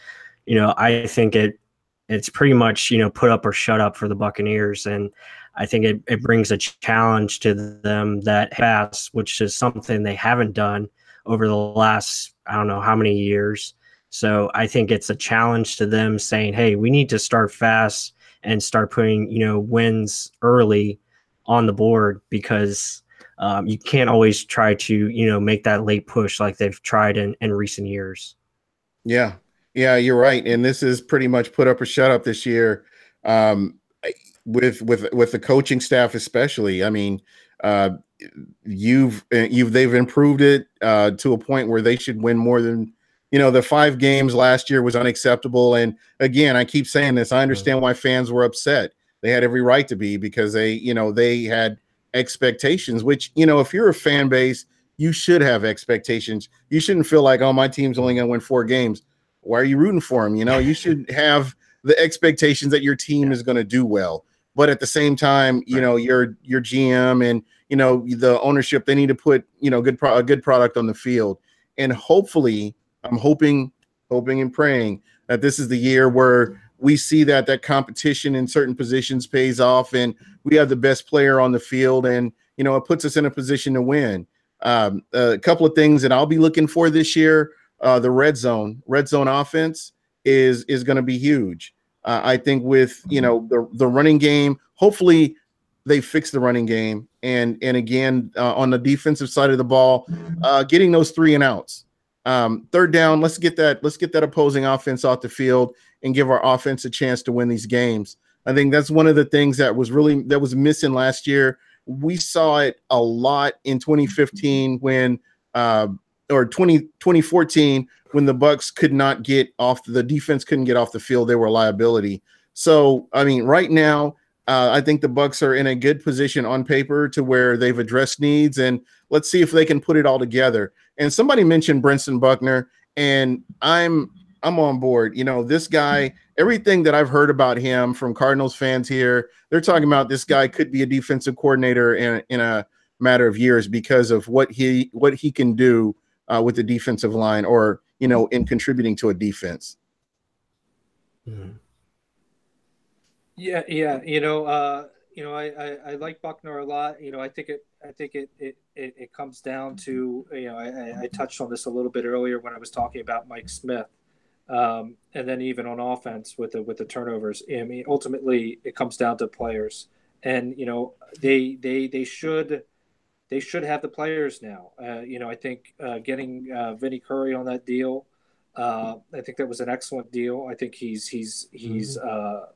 I think it it's pretty much, put up or shut up for the Buccaneers. And I think it brings a challenge to them that fast, which is something they haven't done over the last, I don't know how many years. So I think it's a challenge to them saying, hey, we need to start fast and start putting, wins early on the board, because you can't always try to, make that late push like they've tried in recent years. Yeah. Yeah, you're right. And this is pretty much put up or shut up this year. With the coaching staff, especially. I mean, they've improved it to a point where they should win more than, the 5 games last year was unacceptable. And again, I keep saying this, I understand why fans were upset. They had every right to be, because they had expectations, which, if you're a fan base, you should have expectations. You shouldn't feel like, oh, my team's only going to win 4 games. Why are you rooting for them? You should have the expectations that your team is going to do well. But at the same time, your GM and, the ownership, they need to put, a good product on the field. And hopefully, I'm hoping and praying that this is the year where we see that competition in certain positions pays off, and we have the best player on the field, and, it puts us in a position to win. A couple of things that I'll be looking for this year, the red zone offense is going to be huge. I think with, the running game, hopefully they fix the running game. And again, on the defensive side of the ball, getting those 3 and outs. Third down, let's get that opposing offense off the field and give our offense a chance to win these games. I think that's one of the things that was missing last year. We saw it a lot in 2015 when, or 2014 when the Bucs could not get off, the defense couldn't get off the field. They were a liability. So, I mean, right now, I think the Bucs are in a good position on paper to where they've addressed needs, and let's see if they can put it all together. And somebody mentioned Brentson Buckner, and I'm on board. This guy, everything that I've heard about him from Cardinals fans here, they're talking about this guy could be a defensive coordinator in a matter of years because of what he can do with the defensive line, or, in contributing to a defense. Mm-hmm. Yeah. I like Buckner a lot. I think it comes down to, I touched on this a little bit earlier when I was talking about Mike Smith. And then even on offense with the turnovers. I mean, ultimately it comes down to players, and, they should have the players now. I think getting Vinny Curry on that deal, I think that was an excellent deal. I think he's an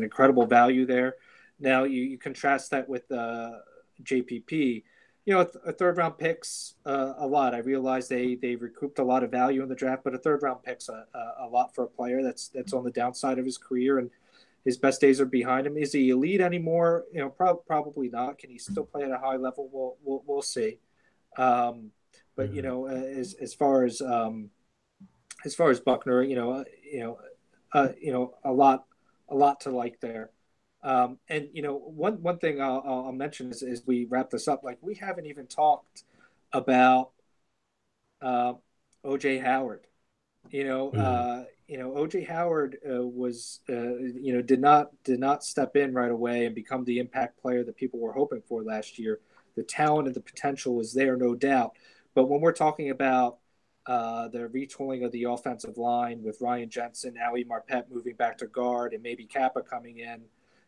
incredible value there. Now you contrast that with JPP. A third round picks a lot. I realize they recouped a lot of value in the draft, but a third round pick's a lot for a player that's on the downside of his career, and his best days are behind him. Is he elite anymore? Probably not. Can he still play at a high level? We'll see. But as far as Buckner, a lot to like there. And one thing I'll mention is, as we wrap this up, like, we haven't even talked about OJ Howard. OJ Howard was did not step in right away and become the impact player that people were hoping for last year. The talent and the potential is there, no doubt. But when we're talking about the retooling of the offensive line with Ryan Jensen, Ali Marpet moving back to guard, and maybe Kappa coming in,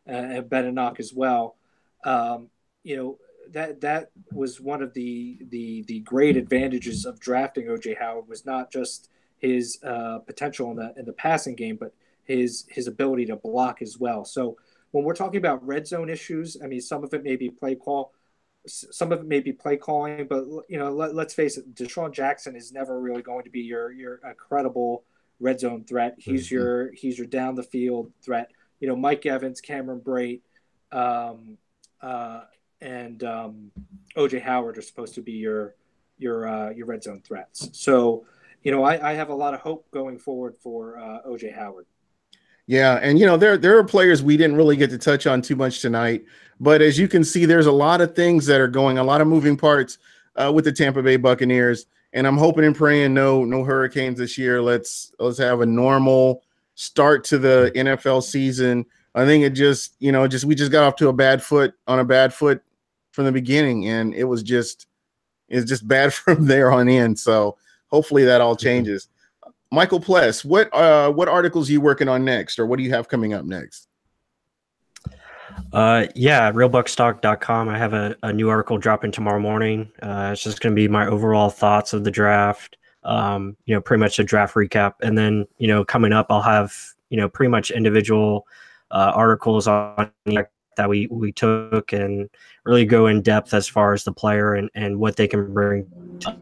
and Beninock as well. That was one of the great advantages of drafting OJ Howard, was not just his potential in the passing game, but his ability to block as well. So when we're talking about red zone issues, I mean, some of it may be play calling, but let's face it, Deshaun Jackson is never really going to be your a credible red zone threat. He's your down the field threat. Mike Evans, Cameron Brate, and OJ Howard are supposed to be your red zone threats. So, I have a lot of hope going forward for OJ Howard. Yeah, and there are players we didn't really get to touch on too much tonight, but as you can see, there's a lot of things that are going, a lot of moving parts with the Tampa Bay Buccaneers, and I'm hoping and praying no hurricanes this year. Let's have a normal start to the NFL season. I think it just, we just got off to a bad foot from the beginning, and it's just bad from there on in. So hopefully that all changes. Michael Pless, what articles are you working on next, or what do you have coming up next? realbuckstalk.com. I have a new article dropping tomorrow morning. It's just going to be my overall thoughts of the draft. Pretty much a draft recap, and then coming up, I'll have pretty much individual articles on that we took and really go in depth as far as the player and what they can bring.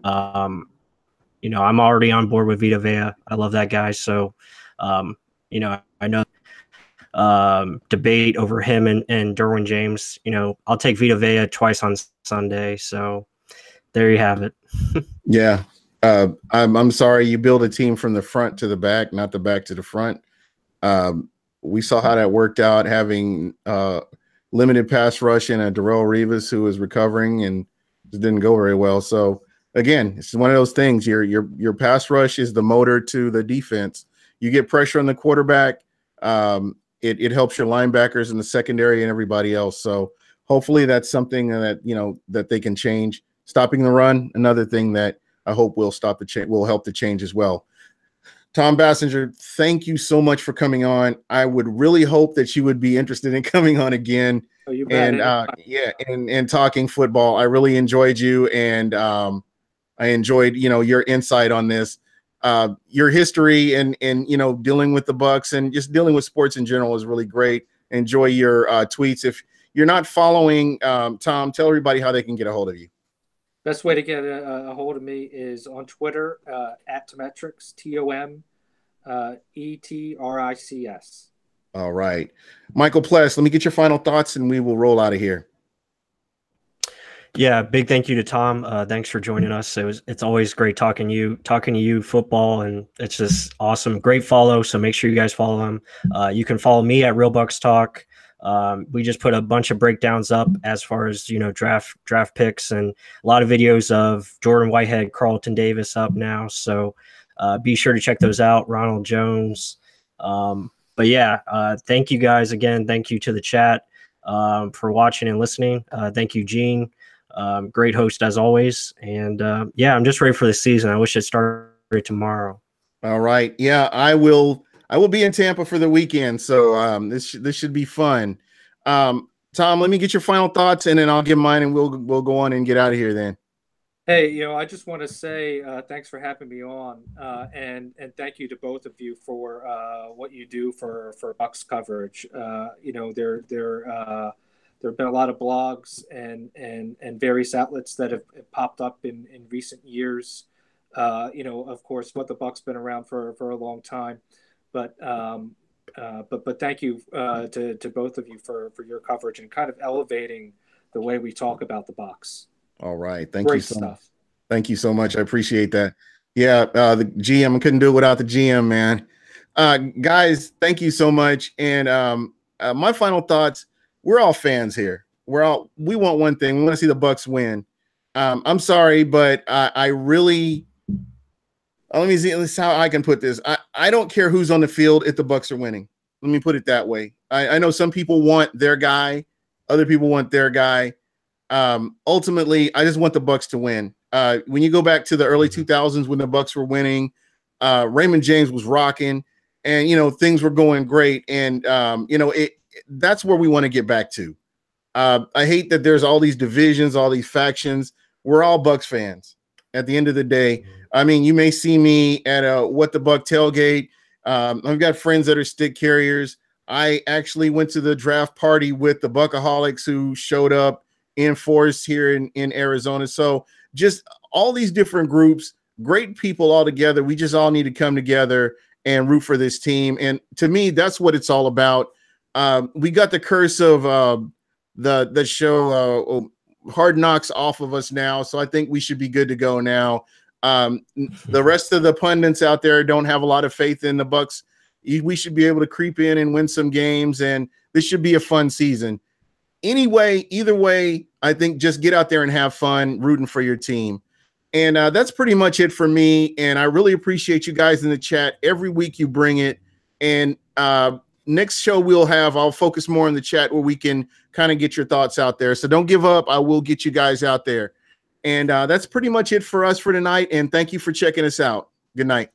I'm already on board with Vita Vea. I love that guy. So, I know debate over him and Derwin James. I'll take Vita Vea twice on Sunday. So there you have it. Yeah. I'm sorry you build a team from the front to the back, not the back to the front. We saw how that worked out, having limited pass rush and a Darrelle Revis who was recovering and just didn't go very well. So again, it's one of those things. Your pass rush is the motor to the defense. You get pressure on the quarterback. It helps your linebackers in the secondary and everybody else. So hopefully that's something that they can change. Stopping the run, another thing that I hope will help the change as well. Tom Bassinger, thank you so much for coming on. I would really hope that you would be interested in coming on again. Oh, you bet. And talking football. I really enjoyed you, and I enjoyed your insight on this. Your history and dealing with the Bucs and just dealing with sports in general is really great. Enjoy your tweets. If you're not following Tom, tell everybody how they can get a hold of you. Best way to get a hold of me is on Twitter at Tometrics, TOMETRICS. All right. Michael Pless, let me get your final thoughts and we will roll out of here. Yeah, big thank you to Tom. Thanks for joining us. It's always great talking to you football, and it's just awesome. Great follow, so make sure you guys follow him. You can follow me at Real Bucs Talk. We just put a bunch of breakdowns up as far as draft picks, and a lot of videos of Jordan Whitehead, Carlton Davis up now. So be sure to check those out. Ronald Jones. But yeah, thank you guys again. Thank you to the chat for watching and listening. Thank you, Gene. Great host as always. And I'm just ready for the season. I wish it started tomorrow. All right. Yeah, I will be in Tampa for the weekend, so this should be fun. Tom, let me get your final thoughts, and then I'll give mine, and we'll go on and get out of here then. Hey, I just want to say thanks for having me on, and thank you to both of you for what you do for Bucs coverage. There have been a lot of blogs and various outlets that have popped up in recent years. Of course, What the Bucs been around for a long time. But thank you to both of you for your coverage and kind of elevating the way we talk about the Bucs. All right, thank Great you so stuff. much. Thank you so much. I appreciate that. Yeah, the GM, I couldn't do it without the GM, man. Guys, thank you so much. And my final thoughts: we're all fans here. We want one thing. We want to see the Bucs win. I'm sorry, but I really. Let me see. This is how I can put this. I don't care who's on the field if the Bucs are winning. Let me put it that way. I know some people want their guy, other people want their guy. Ultimately, I just want the Bucs to win. When you go back to the early 2000s when the Bucs were winning, Raymond James was rocking, and things were going great. And that's where we want to get back to. I hate that there's all these divisions, all these factions. We're all Bucs fans. At the end of the day, I mean, you may see me at a What the Buc tailgate. I've got friends that are stick carriers. I actually went to the draft party with the Buckaholics who showed up in force here in Arizona. So just all these different groups, great people all together. We just all need to come together and root for this team. And to me, that's what it's all about. We got the curse of the show Hard Knocks off of us now, so I think we should be good to go now. The rest of the pundits out there don't have a lot of faith in the Bucs. We should be able to creep in and win some games, and this should be a fun season. Anyway, either way, I think just get out there and have fun rooting for your team. And that's pretty much it for me. And I really appreciate you guys in the chat. Every week you bring it. And next show I'll focus more on the chat where we can kind of get your thoughts out there. So don't give up. I will get you guys out there. And that's pretty much it for us for tonight. And thank you for checking us out. Good night.